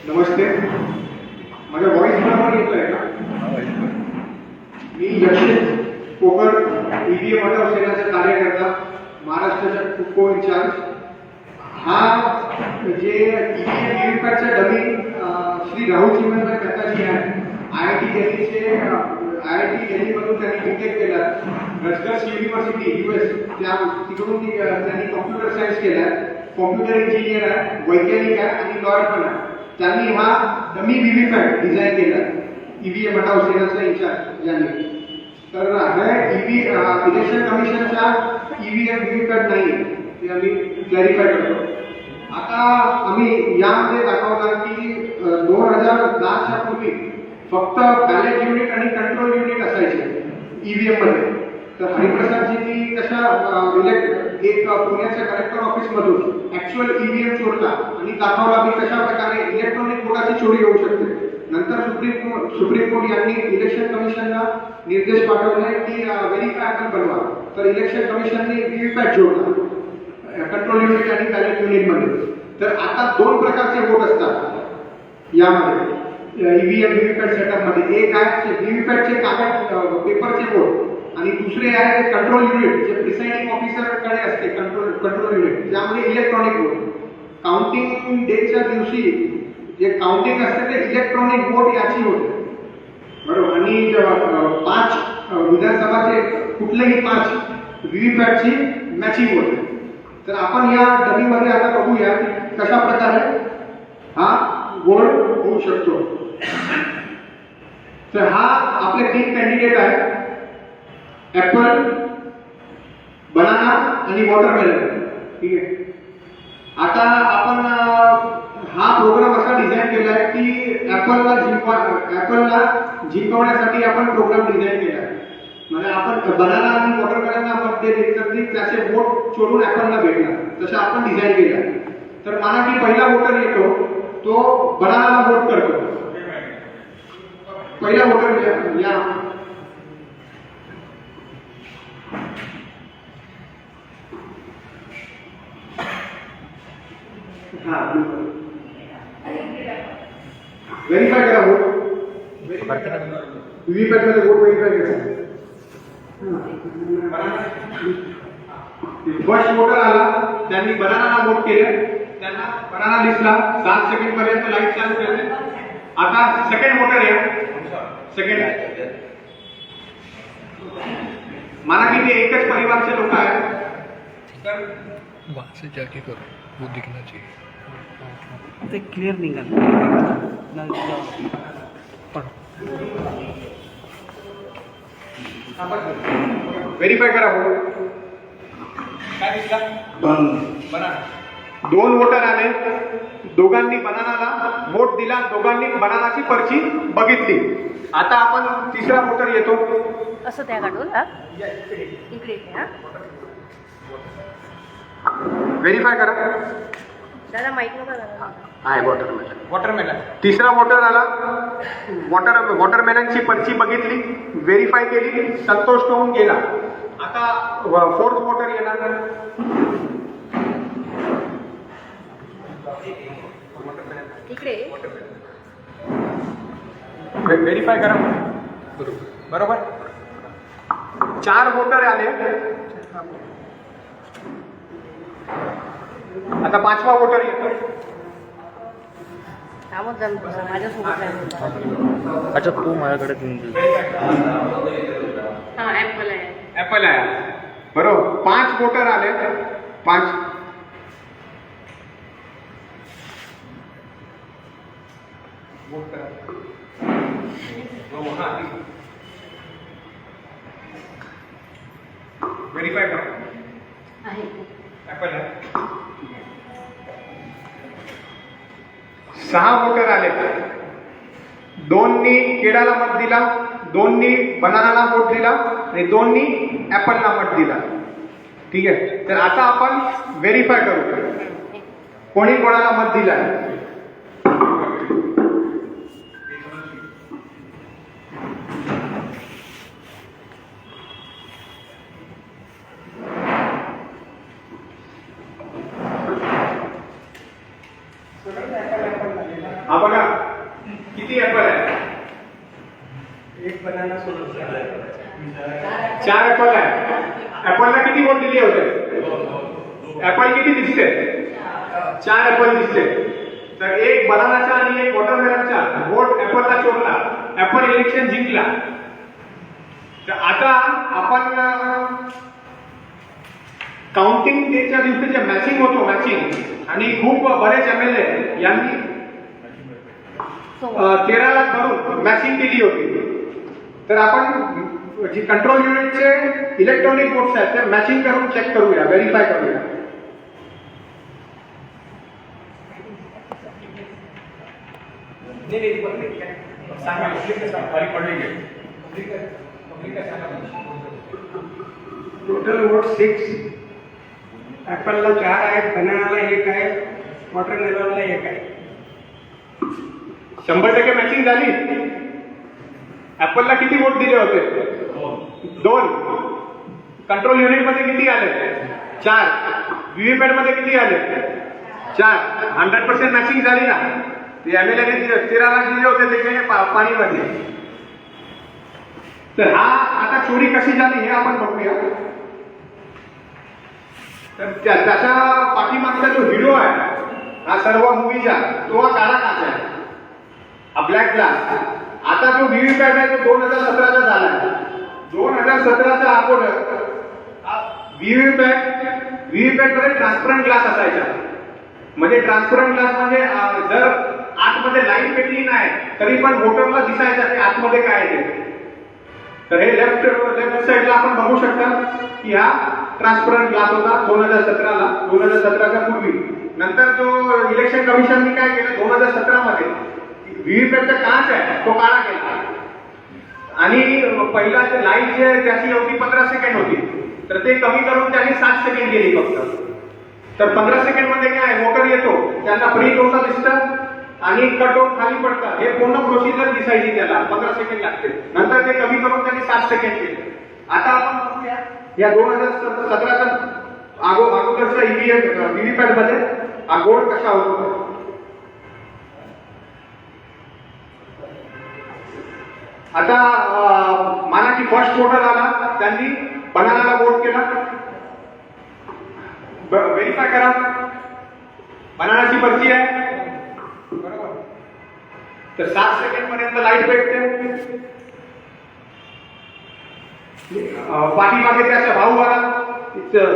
नमस्ते. माझ्या व्हॉइस बरोबर येतोय का? मी यशवंत कोकर, ईव्हीएम मटाव सेनाचा कार्यकर्ता, महाराष्ट्राचा को इन्चार्ज. हा जे ईव्हीएम व्हीव्हीपॅटचा डमी श्री राहुल चिमनभाई मेहताजी आहे, IIT दिल्लीमधून त्यांनी बीटेक केला. रटगर्स युनिव्हर्सिटी US तिकडून त्यांनी कॉम्प्युटर सायन्स केला. कॉम्प्युटर इंजिनियर आहे, वैज्ञानिक आहे आणि लॉयर पण आहे. त्यांनी हा डमी व्हीव्हीपॅट डिझाईन केला, ईव्हीएम मटाव सेनाचा इन्चार्ज यांनी. तर हा इलेक्शन कमिशनचा ईव्हीएम व्हीव्हीपॅट नाही, ते आम्ही क्लॅरिफाय करतो. आता आम्ही यामध्ये दाखवला की 2010च्या पूर्वी फक्त बॅलेट युनिट आणि कंट्रोल युनिट असायचे ईव्हीएम मध्ये. तर हरिप्रसादजींनी कशा एक पुण्याच्या कलेक्टर ऑफिसमधून ऍक्च्युअल ईव्हीएम चोरला आणि दाखवला की कशा प्रकारे इलेक्ट्रॉनिक वोटाची चोरी होऊ शकते. नंतर सुप्रीम कोर्ट यांनी इलेक्शन कमिशनला निर्देश पाठवले की व्हेरिफायबल बनवा. तर इलेक्शन कमिशनने व्हीव्हीपॅट जोडला कंट्रोल युनिट आणि बॅलेट युनिट मध्ये. तर आता दोन प्रकारचे वोट असतात यामध्ये ईव्हीएम व्हीव्हीपॅट सेटअप मध्ये. एक आहे व्हीव्हीपॅटचे कागद पेपरचे वोट आणि दुसरे आहे कंट्रोल युनिट जे प्रिसाइडिंग ऑफिसरकडे असते. कंट्रोल युनिट ज्यामध्ये इलेक्ट्रॉनिक वोट काउंटिंग डेच्या दिवशी जे काउंटिंग असते ते इलेक्ट्रॉनिक वोट याची होते, बरोबर. आणि 5 विधानसभाचे कुठलेही 5 व्हीव्हीपॅटची मॅचिंग होते. तर आपण या डमीमध्ये आता बघूया की कशा प्रकारे हा गोल होऊ शकतो. तर हा आपले 3 कॅन्डिडेट आहेत, ऍपल, बनाना आणि वॉटरमेलन. ठीक आहे. आता आपण हा प्रोग्राम असा डिझाईन केला आहे की ऍपलला जिंकवण्यासाठी आपण प्रोग्राम डिझाईन केला आहे. म्हणजे आपण बनाना आणि वॉटरमेलनला मत दिले तर त्याचे वोट चोरून ऍपलला भेटणार, तसं आपण डिझाईन केलं आहे. तर मला की पहिला वोटर येतो तो बनानाला वोट करतो. पहिला वोटर या व्हेरीफाय करा वोट. व्हीव्हीपॅट मध्ये वोट व्हेरीफाय करा. फर्स्ट वोटर आला, त्यांनी बनानाला वोट केलं, त्यांना बनाना दिसला. 7 सेकंड पर्यंत लाईट चालू केले. आता सेकंड वोटर या. सेकंड माना की ते एकच परिवारचे लोक आहेत. तर वहाँ से जाके करो, वो दिखना चाहिए. ते क्लियर निघाल. व्हेरीफाय करा वोट. काय दिसला? बनाना. 2 वोटर आले, दोघांनी बनानाला वोट दिला, दोघांनी बनानाची पर्ची बघितली. आता आपण तिसरा वोटर येतो. असं त्या काढून इकडे व्हेरीफाय करा. दादा माहित नका. आहे वॉटरमेलन. तिसरा वोटर आला, वॉटरमेलनची पर्ची बघितली, व्हेरीफाय केली, संतोष होऊन गेला. आता 4th वोटर येणार. इकडे व्हेरीफाय करा. बरोबर. 4 वोटर आले. आता 5वा वोटर येतो. थांबत जा माझ्यासोबत. अच्छा तू माझ्याकडे देऊन दे. हा ऍपल आहे. ऍपल आहे, बरोबर. 5 वोटर आले. 5 व्हेरीफाय करा. आहे ऍपल आहे. 6 वोटर आले. 2नी केळाला मत दिला, 2नी बनानाला वोट दिला आणि 2नी ऍपलला मत दिला. ठीक आहे. तर आता आपण व्हेरीफाय करू कोणी कोणाला मत दिला. हा बघा किती ऍपल आहे, एक बनाना सोडून 4 ऍपल आहे. ऍपलला किती वोट दिले होते? ऍपल किती दिसते? 4 ऍपल दिसते. तर एक बनानाचा आणि एक वॉटरमेलनचा वोट ऍपलला चोरला, ऍपल इलेक्शन जिंकला. तर आता आपण काउंटिंग डेच्या दिवशी जे मॅचिंग होतो, मॅचिंग, आणि खूप बरेच MLA यांनी 13 लाख भरून मॅचिंग केली होती. तर आपण जी कंट्रोल युनिटचे इलेक्ट्रॉनिक वोट्स आहेत ते मॅचिंग करून चेक करूया, व्हेरीफाय करूया. Total vote 6. ॲपलला 4 आहेत, बनानाला 1 आहे, वॉटरमेलनला 1 आहे. 100% मॅचिंग झाली. ऍपलला किती वोट दिले होते? 2. कंट्रोल युनिट मध्ये किती आले? 4. व्हीव्हीपॅट मध्ये किती आले? 4. 100% मॅचिंग झाली ना. MLA ने 13 लाख दिले होते त्याच्याने पाणीमध्ये. तर हा आता चोरी कशी झाली हे आपण बघूया. तर त्याच्या पाठीमागचा जो हिरो आहे हा सर्व मूवीचा, तो हा काळा काच आहे, हा ब्लॅक ग्लास. आता जो व्हीव्हीपॅट आहे तो 2017चा झाला आहे. 2017च्या अगोदर व्हीव्हीपॅट मध्ये ट्रान्सपरंट ग्लास असायचा. म्हणजे ट्रान्सपरंट ग्लास म्हणजे जर आतमध्ये लाईन पेटली नाही तरी पण वोटरला दिसायचं की आतमध्ये काय आहे ते. तर हे लेफ्ट साईडला आपण बघू शकता की हा ट्रान्सपरंट ग्लास होता 2017ला, 2017च्या पूर्वी. नंतर जो इलेक्शन कमिशनने काय केलं 2017 मध्ये व्हीव्हीपॅटचा काच आहे तो काळा केला. आणि पहिला जे लाईट जे त्याची होती 15 सेकंड होती, तर ते कमी करून त्यांनी 7 सेकंड केली फक्त. तर 15 सेकंड मध्ये काय वोटर येतो, त्यांना प्रिंट होता दिसतं आणि कट होऊन खाली पडतं. हे पूर्ण प्रोसिजर दिसायची त्याला 15 सेकंड लागते. नंतर ते कमी करून त्यांनी 7 सेकंड केले. आता आपण बघूया या 2017च्या अगोदरचा व्हीव्हीपॅट मध्ये हा गोल कशा होतो. आता माना की फर्स्ट वोटर आला, त्यांनी बनानाला वोट केला. व्हेरीफाय करा, बनानाची पर्ची आहे बरोबर. तर 7 सेकंड पर्यंत लाईट भेटते. पाठीमागे त्याचा भाऊ आला,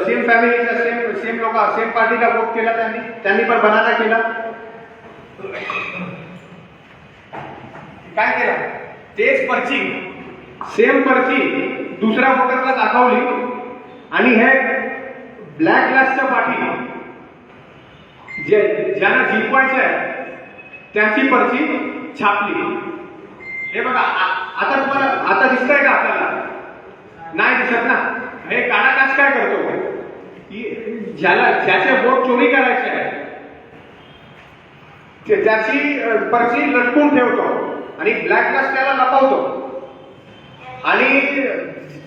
सेम फॅमिलीचा, सेम लोक, सेम पार्टीला वोट केला त्यांनी पण बनाना केला. काय केलं? तेच पर्ची, सेम पर्ची दुसऱ्या वोटरला दाखवली आणि हे ब्लॅक ग्लासच्या पाठी ज्यांना जिंकवायचं आहे त्याची पर्ची छापली. हे बघा आता तुम्हाला आता दिसतंय का? आपल्याला नाही दिसत ना. हे काळा काच काय करतो की ज्याचे वोट चोरी करायचे आहे त्याची पर्ची लटकून ठेवतो आणि ब्लॅक ग्लास त्याला लपवतो. आणि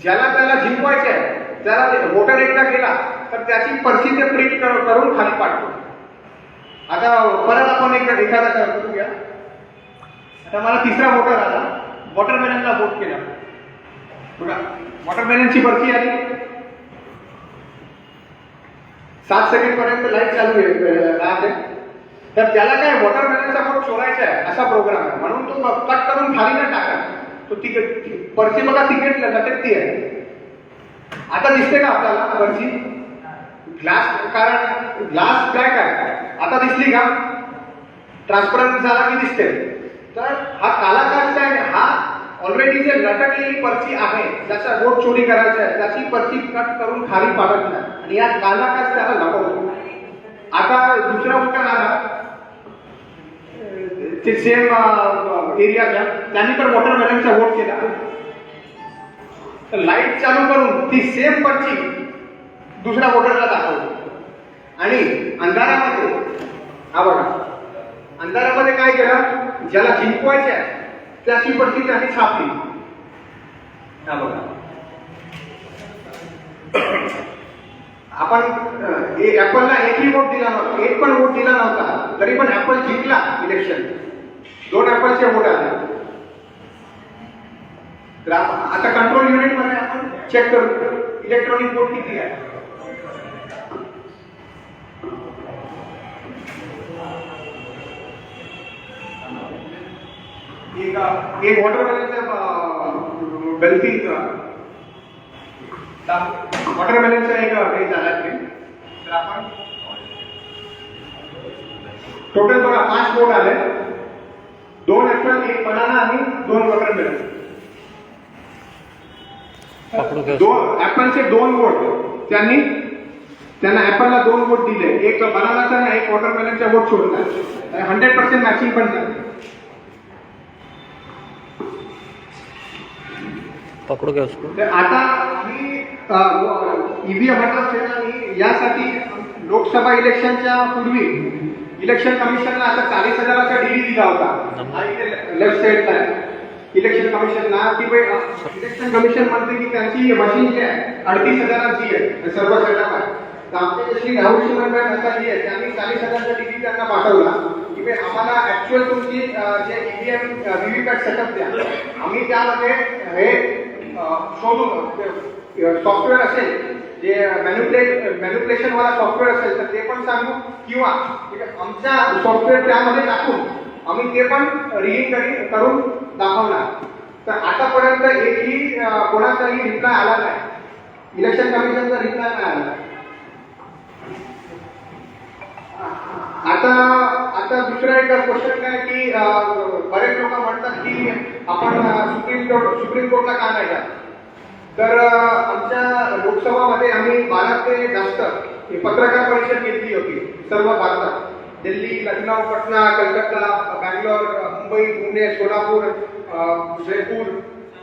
त्याला जिंकवायचे आहे त्याला वोटर एकदा गेला तर त्याची पर्ची ते प्रिंट करून खाली पाडतो. आता परत आपण एखादा करूया. आता मला तिसरा वोटर आला, वॉटरमेलनला वोट केला. बघा वॉटरमेलनची पर्ची आली. 7 सेकंड पर्यंत लाईट चालू राहते. तर त्याला काय वॉटरमेलनचा वोट चोरायचा आहे असा प्रोग्राम आहे, म्हणून तो कट करून खाली न टाका. तो तिकीट पर्ची बघा तिकीट लटकती आहे. आता दिसते का आपल्याला पर्ची? ग्लास, कारण ग्लास ब्लॅक आहे. आता दिसली का? ट्रान्सपरंट झाला की दिसते. तर हा काला काच काय, हा ऑलरेडी जे लटकलेली पर्ची आहे ज्याचा वोट चोरी करायचा आहे त्याची पर्ची कट करून खाली पाडत नाही आणि या काला काच त्याला लपवतो. आता दुसरा वोटर आला ते सेम एरियाचा, त्यांनी पण वॉटरमेलनचा वोट केला. तर लाईट चालू करून ती सेम पर्ची दुसऱ्या वोटरला दाखवली आणि अंधारामध्ये, हा बघा अंधारामध्ये काय केलं, ज्याला जिंकवायचे आहे त्याची पर्ची त्यांनी छापली. हा बघा आपण ऍपलला एकही वोट दिला नव्हता, एक पण वोट दिला नव्हता, तरी पण ऍपल जिंकला इलेक्शन. 2 ऍपलचे बोर्ड आले. तर आता कंट्रोल युनिट मध्ये आपण चेक करू इलेक्ट्रॉनिक बोर्ड किती आहे. एक वॉटरमेलनचा वॉटरमेलनचा एक हे झाला ते. तर आपण टोटल बघा 5 बोर्ड आले. 2 ऍपल, 1 बनाना आणि 2 वॉटरमेलन. पकडू घ्या. 2 ऍपलचे 2 बोर्ड त्यांना ऍपलला 2 बोर्ड दिले. एक बनानाचा आणि एक वॉटरमेलनचा बोर्ड सोडला. 100% मॅचिंग पण झालं. पकडो क्या उसको. तर आता आम्ही ईव्हीएम आणि यासाठी लोकसभा इलेक्शनच्या पूर्वी इलेक्शन कमिशनला आता 40,000चा डीडी दिला होता. लेफ्ट साईडला इलेक्शन कमिशनला की इलेक्शन कमिशन म्हणते की त्यांची मशीन जी आहे 38,000ची आहे सर्व सेटअप आहे. तर आमच्या जशी राहुल शिवनबाई नंदाजी आहे त्यांनी 40,000चा डीडी त्यांना पाठवला की आम्हाला ऍक्च्युअल तुमची जे ईव्हीएम व्हीव्हीपॅट सेटअप द्या. आम्ही त्यामध्ये हे शोधून सॉफ्टवेअर असेल जे मॅन्युप्युलेशन वाला सॉफ्टवेअर असेल तर ते पण सांगू किंवा आमच्या सॉफ्टवेअर त्यामध्ये टाकून आम्ही ते पण रिडिंग करून दाखवणार. तर आतापर्यंत एकही कोणाचाही रिप्लाय आला नाही. इलेक्शन कमिशनचा रिप्लाय नाही आला. आता दुसरा एक क्वेश्चन काय की बरेच लोक म्हणतात की आपण सुप्रीम कोर्टला का नाही जात. तर आमच्या लोकसभामध्ये आम्ही 12 ते जास्त पत्रकार परिषद घेतली होती सर्व भारतात. दिल्ली, लखनौ, पटना, कलकत्ता, बँगलोर, मुंबई, पुणे, सोलापूर, जयपूर,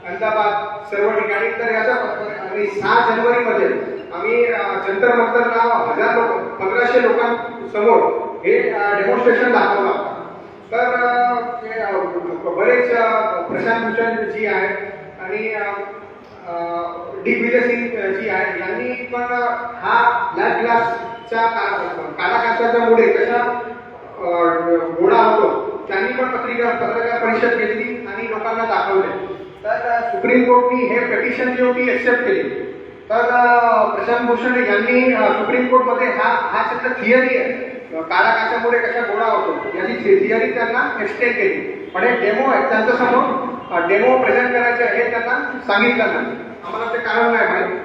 अहमदाबाद सर्व ठिकाणी. तर याचा आणि 6 जानेवारीमध्ये आम्ही जंतर मंतरला 1500 लोकांसमोर हे डेमॉन्स्ट्रेशन दाखवलं. तर बरेच प्रशांत भूषण जी आहेत आणि डी विजय सिंग जी आहे यांनी पण हा ब्लॅक ग्लासच्या काळा काचाच्या मुळे कशा घोडा होतो त्यांनी पण पत्रकार परिषद घेतली आणि लोकांना दाखवले. तर सुप्रीम कोर्टनी हे पेटिशन जी होती एक्सेप्ट केली. तर प्रशांत भूषण यांनी सुप्रीम कोर्टमध्ये हा सगळं थिअरी आहे काळा काचामुळे कशा घोडा होतो याची थिअरी त्यांना एक्सप्लेन केली. पण हे डेमो आहे त्यांच्यासमोर डेमो प्रेझेंट करायचं हे त्यांना सांगितलं नाही. आम्हाला ते कारण नाही माहिती.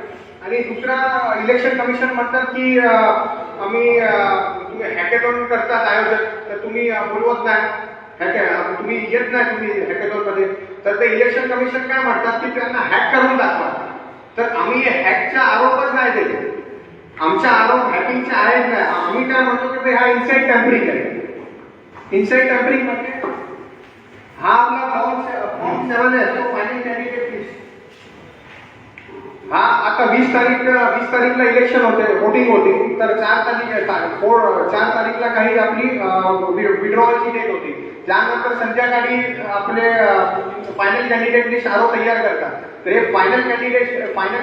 आणि दुसरा इलेक्शन कमिशन म्हणतात की आम्ही तुम्ही हॅकेथॉन करतात आयोजक तर तुम्ही बोलवत नाही. तुम्ही येत नाही तुम्ही हॅकेथॉन मध्ये. तर ते इलेक्शन कमिशन काय म्हणतात की त्यांना हॅक करून दाखवा. तर आम्ही हॅकचा आरोपच नाही देतो. आमचा आरोप हॅकिंगचा आहेच नाही. आम्ही काय म्हणतो की हा इनसाइड टॅम्परिंग आहे. इनसाइड टॅम्परिंग म्हणजे हा आपला फॉर्म 7 आहे तो फायनल कॅन्डिडेट लिस्ट. हा आता 20 तारीखला इलेक्शन होते, वोटिंग होती. तर 4 तारीखला काही आपली विड्रॉवलची डेट होती. त्यानंतर संध्याकाळी आपले फायनल कॅन्डिडेट लिस्ट आरो तयार करतात. तर हे फायनल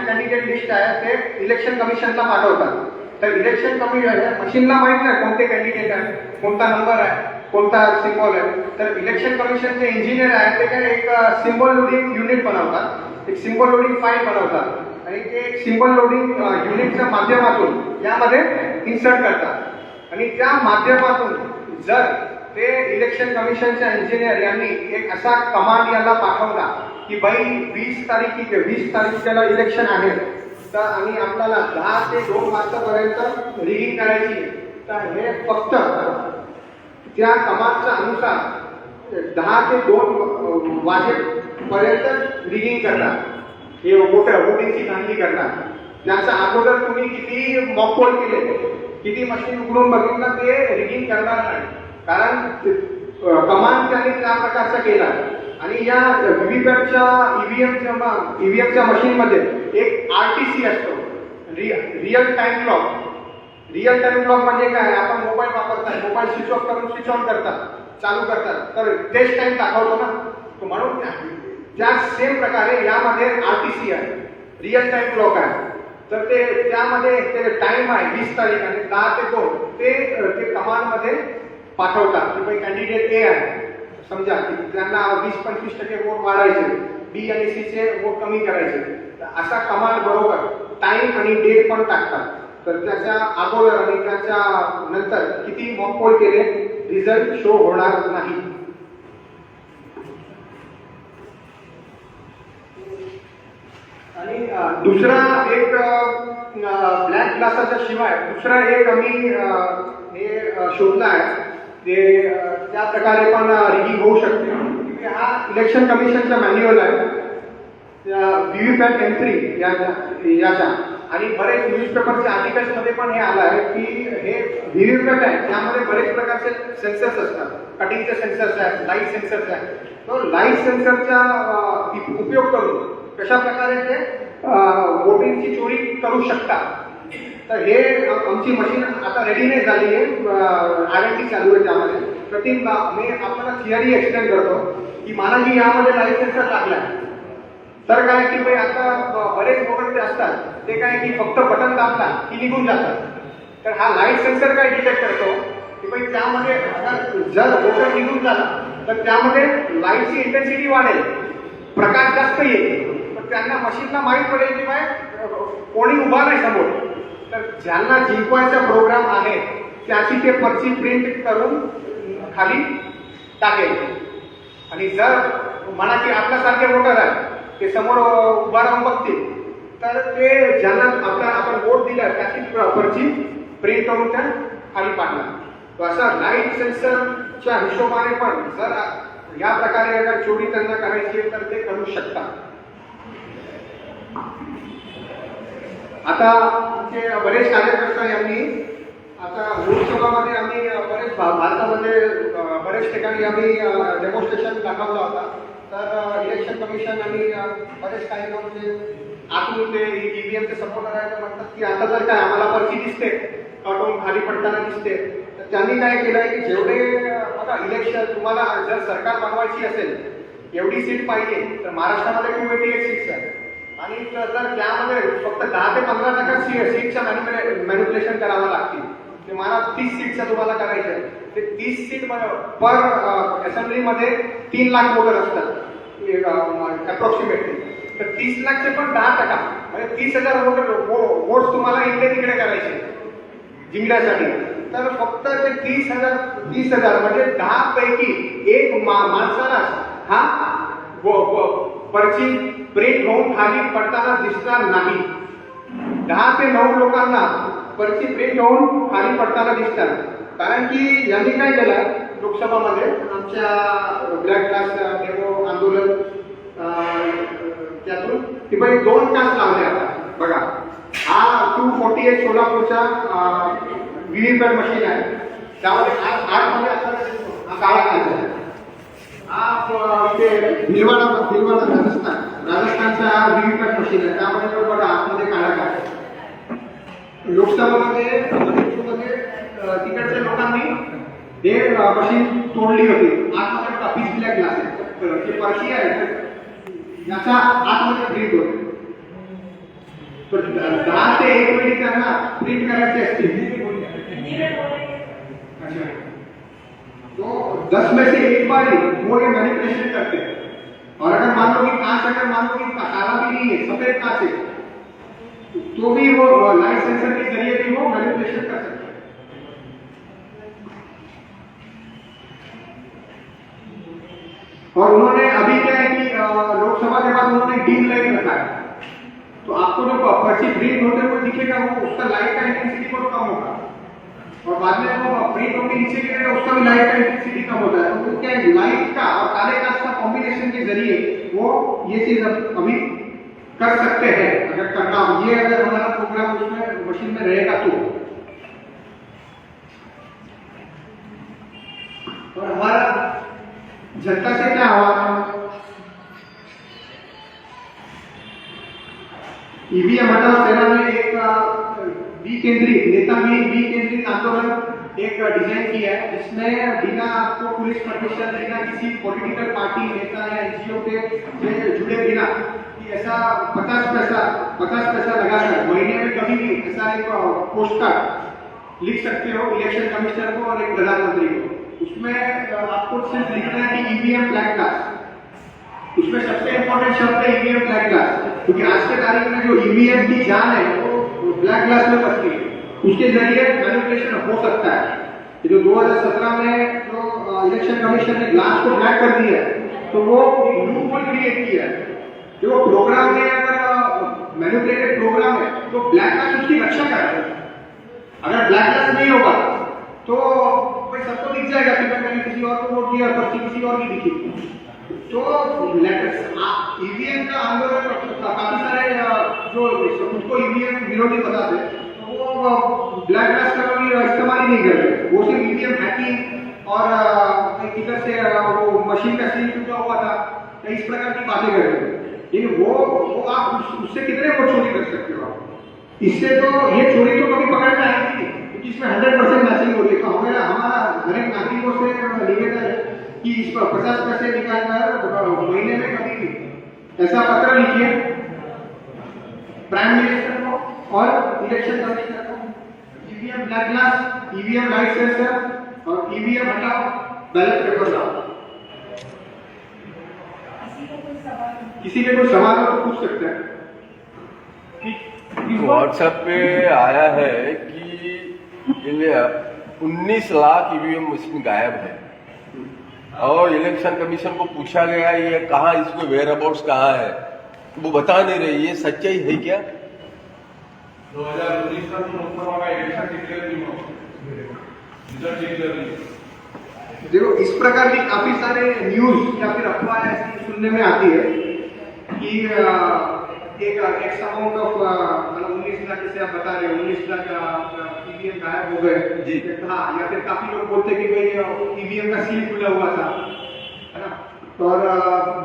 कॅन्डिडेट लिस्ट आहे ते इलेक्शन कमिशनला पाठवतात. तर इलेक्शन मशीनला माहित नाही कोणते कॅन्डिडेट आहे, कोणता नंबर आहे, कोणता सिम्बॉल आहे. तर इलेक्शन कमिशनचे इंजिनियर आहे ते काय एक सिम्बॉल लोडिंग युनिट बनवतात, एक सिम्बॉल लोडिंग फाईल बनवतात आणि ते सिम्बॉल लोडिंग युनिटच्या माध्यमातून यामध्ये इन्सर्ट करतात. आणि त्या माध्यमातून जर ते इलेक्शन कमिशनच्या इंजिनियर यांनी एक असा कमांड याला पाठवला की बाई 20 तारखेला इलेक्शन आहे तर आणि आपल्याला 10 ते 2 वाजतापर्यंत रिडिंग करायची आहे. तर हे फक्त त्या कमांडच्या अनुसार 10 ते 2 वाजेपर्यंत रिडिंग करणार. हे वोटिंगची कामगिरी करणार. त्याच्या अगोदर तुम्ही किती मॉक पोल केले, किती मशीन उघडून बघितलं ते रिडिंग करणार नाही. कारण कमांड त्यांनी त्या प्रकारचा केला. आणि या ईव्हीएमच्या मशीनमध्ये एक RTC असतो, real time clock. Real time clock म्हणजे काय, आपण मोबाईल वापरताय, मोबाईल स्विच ऑफ करून स्विच ऑन करतात, चालू करतात तर तेच टाइम दाखवतो ना. म्हणून त्या सेम प्रकारे यामध्ये RTC आहे, रिअल टाइम क्लॉक आहे. तर ते त्यामध्ये ते टाइम आहे 20 तारीख आणि 10 ते 2 ते कमांडमध्ये पाठवतात की कॅन्डिडेट ए आहे समजा की त्यांना 20-25% वोट वाढायचे, बी आणि सी चे वोट कमी करायचे, तर असा कमाल बरोबर टाइम आणि डेट पण टाकतात. तर त्याच्या अगोदर आणि त्याच्या नंतर किती मॉक पोल केले रिझल्ट शो होणार नाही. आणि दुसरा एक ब्लॅक क्लासाच्या शिवाय दुसरा एक आम्ही हे शोधला आहे ते त्या प्रकारे पण रिगिंग होऊ शकते. हा इलेक्शन कमिशनचा मॅन्युअल आहे व्हीव्हीपॅट एंट्री याचा, आणि बरेच न्यूजपेपरच्या आर्टिकल्स मध्ये पण हे आलं आहे की हे व्हीव्हीपॅट आहे त्यामध्ये बरेच प्रकारचे सेन्सर्स असतात. कटिंगचे सेन्सर्स आहेत, लाईट सेन्सर्स आहेत. तो लाईट सेन्सरचा उपयोग करून कशा प्रकारे ते वोटिंगची चोरी करू शकतात. तर हे आमची मशीन आता रेडी नाही झाली आहे, R&D चालू आहे त्यामध्ये. तर ती मी आपल्याला थिअरी एक्सप्लेन करतो की माना की यामध्ये लाईट सेन्सर लागला तर काय की भाई आता बरेच वोटर जे असतात ते काय की फक्त बटन दाबला की निघून जातात. तर हा लाईट सेन्सर काय डिटेक्ट करतो की भाई त्यामध्ये जर वोटर निघून झाला तर त्यामध्ये लाईटची इंटेन्सिटी वाढेल, प्रकाश जास्त येईल, पण त्यांना मशीनला माहीत पडेल की बाय कोणी उभा नाही समोर. तर ज्यांना जिंकवायचा प्रोग्राम आहे त्याची ते पर्ची प्रिंट करून खाली टाकेल. आणि जर म्हणा की आपल्यासारखे वोटर आहे ते समोर उभा राहून बघतील तर ते ज्यांना आपण वोट दिला त्याची पर्ची प्रिंट करून त्या खाली पाडणार. तो असा लाईट सेन्सरच्या हिशोबाने पण जर या प्रकारे अगर चोरी त्यांना करायची आहे तर ते करू शकतात. आता आमचे बरेच कार्यकर्ता यांनी आता लोकसभामध्ये आम्ही बरेच भारतामध्ये बरेच ठिकाणी आम्ही डेमॉन्स्ट्रेशन दाखवला होता. तर इलेक्शन कमिशन आणि बरेच काही लोक जे आतून ते ईव्हीएमचे सपोर्टर आहे म्हणतात की आता जर काय आम्हाला पर्ची दिसते कटून खाली पडताना दिसते, तर त्यांनी काय केलंय की जेवढे बघा इलेक्शन तुम्हाला जर सरकार बनवायची असेल एवढी सीट पाहिजे तर महाराष्ट्रामध्ये 288 सीट्स आहेत. आणि जर त्यामध्ये फक्त 10 ते 15% सीटच्या मॅनिप्युलेशन करावं लागतील. ते मला 30 सीटच्या तुम्हाला करायचं आहे. ते 30 सीट पर असेंब्लीमध्ये 3 लाख वोटर असतात अप्रॉक्सिमेटली. तर 30 लाखचे पण 10% म्हणजे 30,000 वोट्स तुम्हाला इकडे तिकडे करायचे जिंकण्यासाठी. तर फक्त ते 30,000 म्हणजे 10 पैकी एक माणसाला हा पर्ची प्रिंट होऊन खाली पडताना दिसणार नाही. 10 ते 9 लोकांना पर्ची प्रिंट होऊन खाली पडताना दिसतात. कारण की यांनी काय केलं लोकसभामध्ये आमच्या ब्लॅक क्लास डेमो आंदोलन त्यातून की बाई 2 तास लावले. आता बघा हा 248 सोलापूरचा व्हीव्हीपॅट मशीन आहे. त्यामध्ये 8 मध्ये हा काळा काढला आहे. हा ते भिलवाडा राजस्थानचा हा व्हीव्हीपॅट मशीन आहे. त्यामध्ये बघा आतमध्ये काळा काढला. लोकसभामध्ये तिकडच्या लोकांनी हे मशीन तोडली होती. आतमध्ये बघा पीस ब्लॅक ग्लास आहे. जे पर्ची आहे याचा आतमध्ये प्रिंट होते. तर 10 ते 1 मिनिट त्यांना प्रिंट करायचे असतील तो 10 में से 1 बार ही वो ये मैनिपुलेशन करते हैं. और अगर मान लो कि कांच अगर मान लो कि काला भी नहीं है सफेद कांच है तो भी वो लाइट सेंसर के जरिए भी वो मैनिपुलेशन कर सकते हैं. और उन्होंने अभी क्या है कि लोकसभा के बाद उन्होंने डीम लाइट रखा है. तो आपको जो पर्ची प्रिंट होते हुए दिखेगा वो उसका लाइट का इंटेंसिटी बहुत कम होगा. और बाद में वो प्रिंट होकर नीचे गिरेगा उसका भी लाइट का इंटेंसिटी कम होता है. तो क्या है लाइट का और काले कांच का कॉम्बिनेशन के जरिए वो ये चीज अभी कर सकते हैं अगर करना हो. ये अगर हमारा प्रोग्राम उसमें मशीन में रहेगा तो. और हमारा जनता से क्या आह्वान ईवीएम हटाओ सेना ने एक बी केंद्रित आंदोलन एक डिजाइन किया है जिसमें बिना आपको पुलिस परमिशन बिना किसी पॉलिटिकल पार्टी नेता या एनजीओ के जुड़े बिना कि ऐसा 50 पैसा लगाकर महीने में कभी भी ऐसा एक पोस्ट कार्ड लिख सकते हो इलेक्शन कमिश्नर को और एक प्रधानमंत्री को. उसमें आपको सिर्फ लिखना है कि ईवीएम ब्लैक ग्लास। उसमें सबसे इंपॉर्टेंट शब्द है ईवीएम ब्लैक ग्लास, क्योंकि आज के तारीख में जो ईवीएम की जान है वो ब्लैक ग्लास में बचती है। उसके जरिए मैनिपुलेशन हो सकता है। ये जो 2017 में जो इलेक्शन कमीशन ने ग्लास को ब्लैक कर दिया है, तो वो लूपहोल क्रिएट किया है। जो प्रोग्राम में अगर मैनिपुलेटेड प्रोग्राम है तो ब्लैक ग्लास उसकी रक्षा कर रहा है। अगर ब्लैक ग्लास नहीं होगा तो भाई सबको दिख जाएगा कि मैंने किसी और को वोट दिया, पर्ची किसी और की दिखी। तो ईवीएम का आंदोलन काफी सारे जो खुद को ईवीएम विरोधी बताते तो वो ब्लैक ग्लास का इस्तेमाल ही नहीं करते। वो सिर्फ ईवीएम हैकिंग और किधर से वो मशीन का सील टूटा हुआ था, इस प्रकार की बातें करते हैं। लेकिन वो आप उससे कितने वोट चोरी कर सकते हो आप? इससे तो ये चोरी तो कभी पकड़ में आएगी नहीं, क्योंकि इसमें 100% मैचिंग होती है। तो हमारा हर एक नागरिकों से निवेदन है कि इस पर 50 पैसे निकालकर महीने में कभी भी ऐसा पत्र लिखिए प्राइम मिनिस्टर को और इलेक्शन कमिश्नर को, EVM black glass, EVM light sensor और ईवीएम हटाओ, बैलेट पेपर लाओ। किसी के कोई सवाल हो तो पूछ सकते हैं। व्हाट्सएप पे आया है कि 19 लाख ईवीएम मशीन गायब है और इलेक्शन कमीशन को पूछा गया ये कहाँ, इसमें वेयर अबाउट्स कहाँ है, वो बता नहीं रही। ये सच्चाई है क्या? 2019 का लोकसभा का इलेक्शन डिक्लेयर नहीं हुआ, रिजल्ट डिक्लेयर नहीं। देखो, इस प्रकार की काफी सारे न्यूज या फिर अफवाह ऐसी सुनने में आती है कि एक अमाउंट ऑफ मतलब 19 लाख, जैसे आप बता रहे हो 19 लाख ईवीएम गायब हो गए जी। हाँ, या फिर काफी लोग बोलते कि भाई ईवीएम का सील खुला हुआ था, है ना। और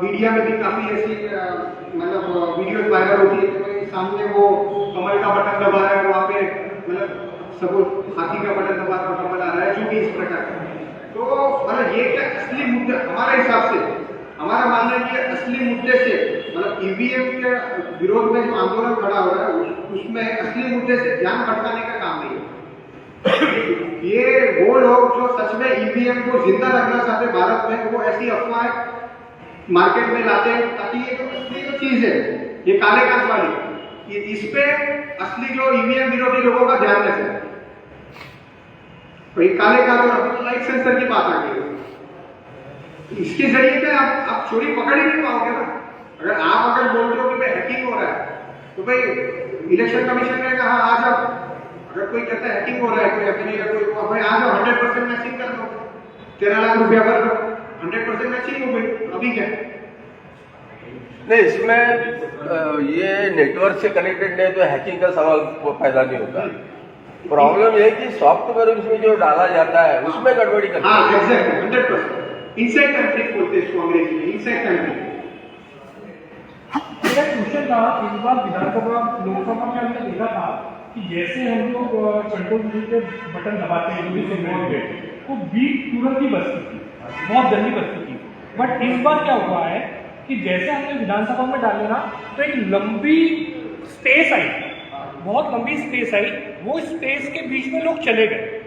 मीडिया में भी काफी ऐसी मतलब वीडियो वायरल होती है कि भाई सामने वो कमल का बटन दबा रहा है, वहाँ पे मतलब सब हाथी का बटन दबा रहा है, कमल आ रहा है, जो भी इस प्रकार का। तो मतलब ये क्या असली मुद्दे, हमारे हिसाब से हमारा मानना है कि असली मुद्दे से मतलब ईवीएम के विरोध में जो आंदोलन खड़ा हो रहा है उसमें असली मुद्दे से ध्यान भटकाने का काम नहीं है। ये वो लोग जो सच में ईवीएम को जिंदा रखना चाहते भारत में, वो ऐसी अफवाह मार्केट में लाते हैं ताकि ये जो असली जो चीज है, ये काले कांच वाली, इस पे असली जो ईवीएम विरोधी लोगों का ध्यान रहे। तो ये काले कांच और लाइट सेंसर की बात आ गई, इसके जरिए क्या आप चोरी पकड़ ही नहीं पाओगे ना। अगर बोलते हो कि भाई हैकिंग हो रहा है तो भाई इलेक्शन कमीशन ने कहा आ जाओ। अगर कोई कहता है हैकिंग हो रहा है, कोई अपने कोई भाई आ जाओ 100% मैचिंग कर दो, 13 लाख रुपया भर दो, 100% मैचिंग हो गई। अभी क्या नहीं, इसमें ये नेटवर्क से कनेक्टेड नहीं तो हैकिंग का सवाल पैदा नहीं होता। प्रॉब्लम ये है कि सॉफ्टवेयर उसमें जो डाला जाता है उसमें गड़बड़ी करती है। हाँ, एग्जैक्टली 100% इनसाइड कंट्री बोलते हैं इसको अंग्रेजी में, इनसाइड कंट्री। मेरा क्वेश्चन था, इस बार विधानसभा लोकसभा में हमने देखा था कि जैसे हम लोग कंट्रोल के बटन दबाते हैं वो बीट तुरंत ही बचती थी, बहुत जल्दी बचती थी। बट इस बार क्या हुआ है कि जैसे हमने विधानसभा में डाले ना तो एक लंबी स्पेस आई, बहुत लंबी स्पेस आई, वो स्पेस के बीच में लोग चले गए,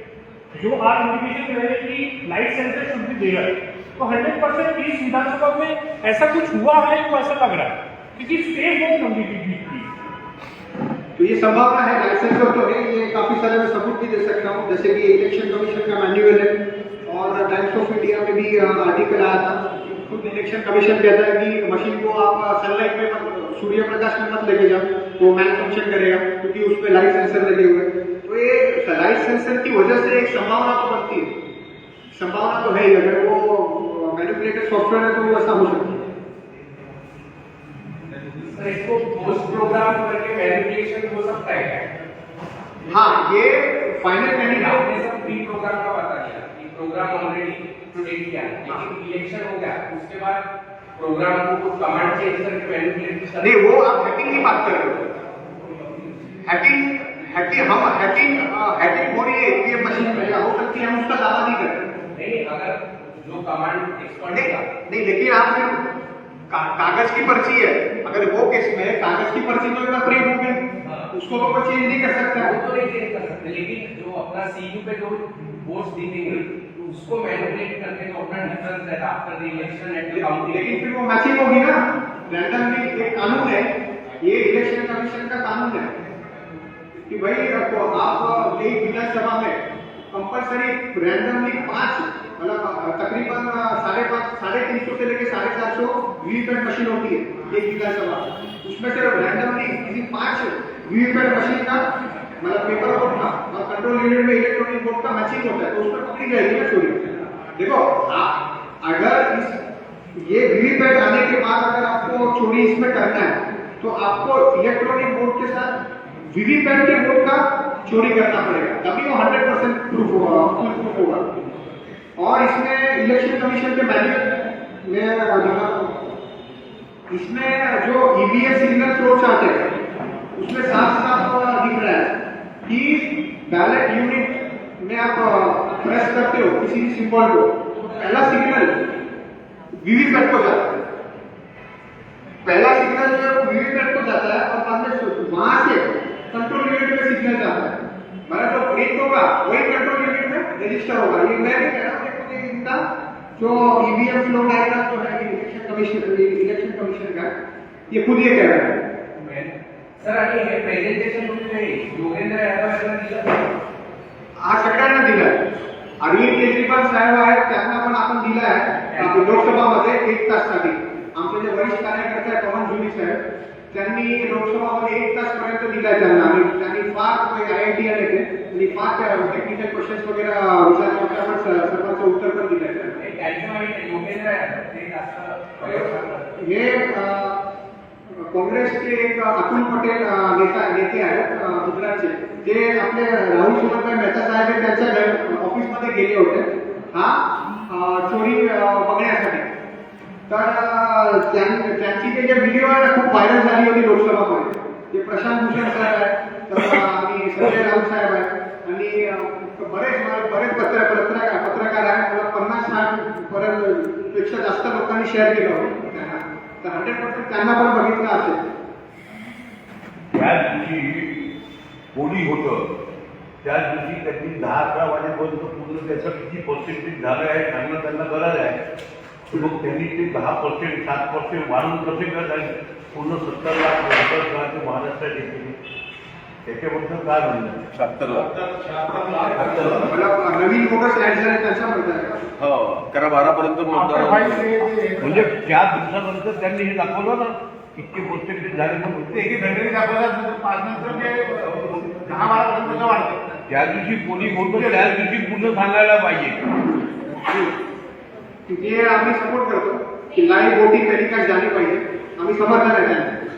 जो आज इंडिकेशन दे रहे हैं कि light sensor should be there. तो 100% इस विधानसभा में ऐसा कुछ हुआ है तो ऐसा लग रहा है, क्योंकि स्पेस बहुत लंबी थी। तो ये संभावना है, लाइट सेंसर तो है, ये काफी सारे मैं सबूत भी दे सकता हूँ, जैसे कि इलेक्शन कमीशन का मैन्युअल है और टाइम्स ऑफ इंडिया में भी आर्टिकल आया था। खुद इलेक्शन कमीशन कहता है कि मशीन को आप सनलाइट में मत, सूर्य प्रकाश में मत लेके जाओ, वो मैल फंक्शन करेगा, क्योंकि उस पर लाइट सेंसर लगे हुए हैं। तो ये लाइट सेंसर की वजह से एक संभावना तो बनती है, संभावना तो है ही। अगर वो मैनिपुलेटेड सॉफ्टवेयर है तो वो ऐसा हो सकता है। इसको पोस्ट प्रोग्राम करके मैनिपुलेशन हो सकता है क्या? हाँ, ये फाइनल कैंडिडेट आपने सब प्री प्रोग्राम का बता दिया कि प्रोग्राम ऑलरेडी प्रोटेक्ट किया, लेकिन इलेक्शन हो गया उसके बाद प्रोग्राम को कुछ कमांड चेंज करके मैनिपुलेट कर, नहीं, वो आप हैकिंग की बात कर रहे हो। हैकिंग हो रही है ईवीएम मशीन में, हो सकती है, हम उसका दावा नहीं करते। नहीं, अगर जो कमांड एक्सपर्ट नहीं, लेकिन आप फिर कागज की पर्ची है, अगर वो केस में कागज की पर्ची तो प्रिंट हो गई, उसको तो कोई चेंज नहीं कर सकता। वो तो नहीं चेंज कर सकते, लेकिन जो अपना सीयू पे जो वोट्स दिखेंगे उसको मैनिपुलेट करके तो अपना डिफरेंस रहता after the election at the counting. लेकिन फिर वो मैचिंग होगी ना, रैंडमली एक कानून है, ये इलेक्शन कमीशन का कानून है कि भाई आप एक विधानसभा में कंपल्सरी रैंडमली 5 मतलब तकरीबन 350 से लेकर 450 वीवीपैट मशीन होती है एक विधानसभा, उसमें से रैंडमली किसी 5 वीवीपैट मशीन का मतलब पेपर वोट का और कंट्रोल यूनिट में इलेक्ट्रॉनिक वोट का मैचिंग होता है, तो उसमें पकड़ी जाएगी ना चोरी। देखो अगर इस ये वीवीपैट आने के बाद अगर आपको चोरी इसमें करना है तो आपको इलेक्ट्रॉनिक वोट के साथ वीवीपैट के वोट का चोरी करना पड़ेगा, तभी वो 100% प्रूफ होगा। और इसमें इलेक्शन कमीशन के मैन्युअल में इसमें जो ईवीएम सिग्नल फ्लो चार्ट है उसमें साफ दिख रहा है कि बैलेट यूनिट में आप प्रेस करते हो किसी भी सिंबल को, पहला सिग्नल वीवीपैट को जाता है, पहला सिग्नल जो है वो वीवीपैट को जाता है और बाद में वहां से कंट्रोल यूनिट में सिग्नल जाता है, मतलब जो प्रिंट होगा वही कंट्रोल यूनिट में रजिस्टर होगा। ये मैं नहीं कह रहा हूं, इनका जो ईवीएम फ्लो डायग्राम जो है इलेक्शन कमीशन का ये खुद ये कह रहा है। सर आणि हे प्रेझेंटेशन तुम्ही योगेंद्र यादव यांना दिलं, आज सगळ्यांना दिलाय, अरविंद केजरीवाल साहेब आहेत त्यांना पण आपण दिला आहे लोकसभामध्ये 1 तासासाठी। आमचे जे वरिष्ठ कार्यकर्ते आहेत पवन जुनी साहेब त्यांनी लोकसभामध्ये 1 तास पर्यंत दिलाय त्यांना, आणि त्यांनी फार IIT आले ते आणि फार टेक्निकल क्वेश्चन्स वगैरे विचारले होते, आपण सर्वांचं उत्तर पण दिलंय त्यांना। योगेंद्र यादव ते जास्त हे काँग्रेसचे एक अतुल पटेल नेते आहेत गुजरातचे, ते आपले राहुल सुमनभाई मेहता साहेब हे त्यांच्या ऑफिसमध्ये गेले होते चोरी बघण्यासाठी। तर त्यांची ते जे व्हिडिओ आहे ना खूप व्हायरल झाली होती लोकसभामध्ये, ते प्रशांत भूषण साहेब आहेत आणि संजय राऊत साहेब आहेत आणि बरेच पत्रकार आहेत, 50-60 पेक्षा जास्त लोकांनी शेअर केलं होतं त्यांना, तर 100% त्यांना पण बघितलं असेल। त्या दिवशी होळी होतं, त्या दिवशी त्यांनी 10-11 वाजेपर्यंत पूर्ण त्याचं किती पर्सेंटेज झालं आहे सांगणं त्यांना गरज आहे, मग त्यांनी ते 10%, 7% वाढून कसे करत आहे, पूर्ण 70 लाख ते महाराष्ट्रात येते, त्याच्याबद्दल काय म्हणणं? 70 लाख नवीन वोटर्स ऍड झाले त्यांचा म्हणतात हो 11-12 पर्यंत मतदान म्हणजे त्या दिवसानंतर त्यांनी हे दाखवलं ना इतके पर्सेंटेज झाले, मग ते एके घंटेने दाखवतात 5 नंतर ते 10-12 पर्यंत वाढतं। त्या दिवशी कोणी बोलतो त्या दिवशी पूर्ण सांगायला पाहिजे, हे आम्ही सपोर्ट करतो की लाईव्ह वोटिंग टेलिकास्ट झाली पाहिजे, आम्ही समर्थन आहे त्यांना।